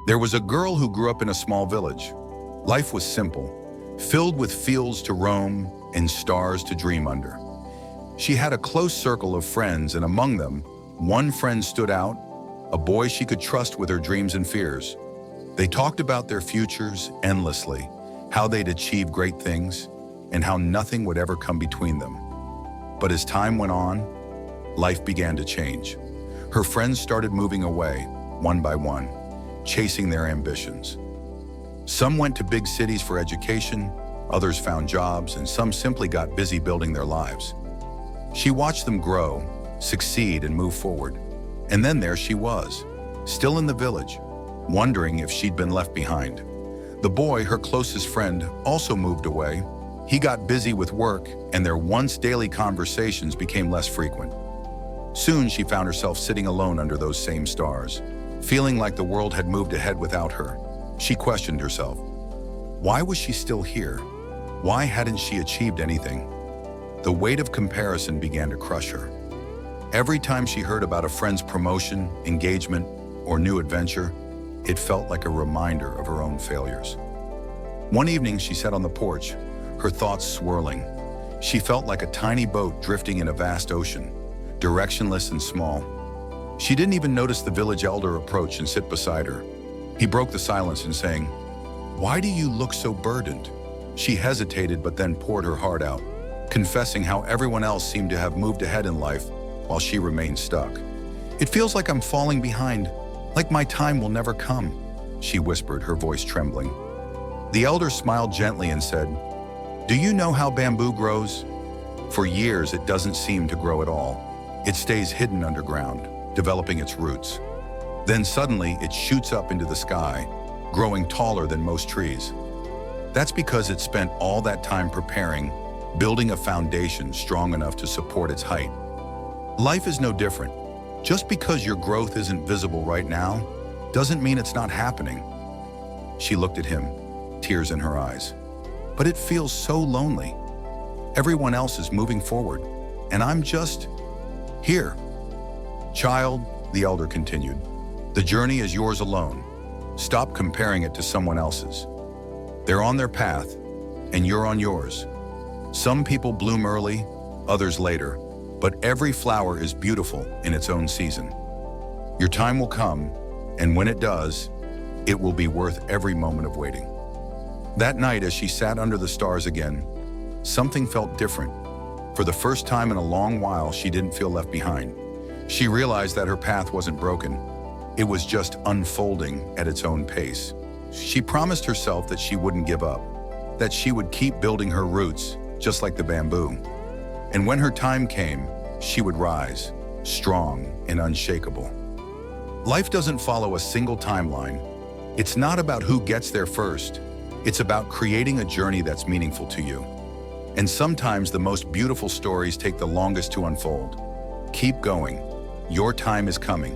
There was a girl who grew up in a small village. Life was simple, filled with fields to roam and stars to dream under. She had a close circle of friends, and among them, one friend stood out, a boy she could trust with her dreams and fears. They talked about their futures endlessly, how they'd achieve great things, and how nothing would ever come between them. But as time went on, life began to change. Her friends started moving away, one by one, chasing their ambitions. Some went to big cities for education, others found jobs, and some simply got busy building their lives. She watched them grow, succeed, and move forward. And then there she was, still in the village, wondering if she'd been left behind. The boy, her closest friend, also moved away. He got busy with work, and their once daily conversations became less frequent. Soon she found herself sitting alone under those same stars, feeling like the world had moved ahead without her. She questioned herself. Why was she still here? Why hadn't she achieved anything? The weight of comparison began to crush her. Every time she heard about a friend's promotion, engagement, or new adventure, it felt like a reminder of her own failures. One evening, she sat on the porch, her thoughts swirling. She felt like a tiny boat drifting in a vast ocean, directionless and small. She didn't even notice the village elder approach and sit beside her. He broke the silence in saying, "Why do you look so burdened?" She hesitated, but then poured her heart out, confessing how everyone else seemed to have moved ahead in life while she remained stuck. "It feels like I'm falling behind, like my time will never come," she whispered, her voice trembling. The elder smiled gently and said, "Do you know how bamboo grows? For years, it doesn't seem to grow at all. It stays hidden underground, developing its roots. Then suddenly, it shoots up into the sky, growing taller than most trees. That's because it spent all that time preparing, building a foundation strong enough to support its height. Life is no different. Just because your growth isn't visible right now, doesn't mean it's not happening." She looked at him, tears in her eyes. "But it feels so lonely. Everyone else is moving forward, and I'm just here." "Child," the elder continued, "the journey is yours alone. Stop comparing it to someone else's. They're on their path, and you're on yours. Some people bloom early, others later, but every flower is beautiful in its own season. Your time will come, and when it does, it will be worth every moment of waiting." That night, as she sat under the stars again, something felt different. For the first time in a long while, she didn't feel left behind. She realized that her path wasn't broken. It was just unfolding at its own pace. She promised herself that she wouldn't give up, that she would keep building her roots, just like the bamboo. And when her time came, she would rise, strong and unshakable. Life doesn't follow a single timeline. It's not about who gets there first. It's about creating a journey that's meaningful to you. And sometimes the most beautiful stories take the longest to unfold. Keep going. Your time is coming.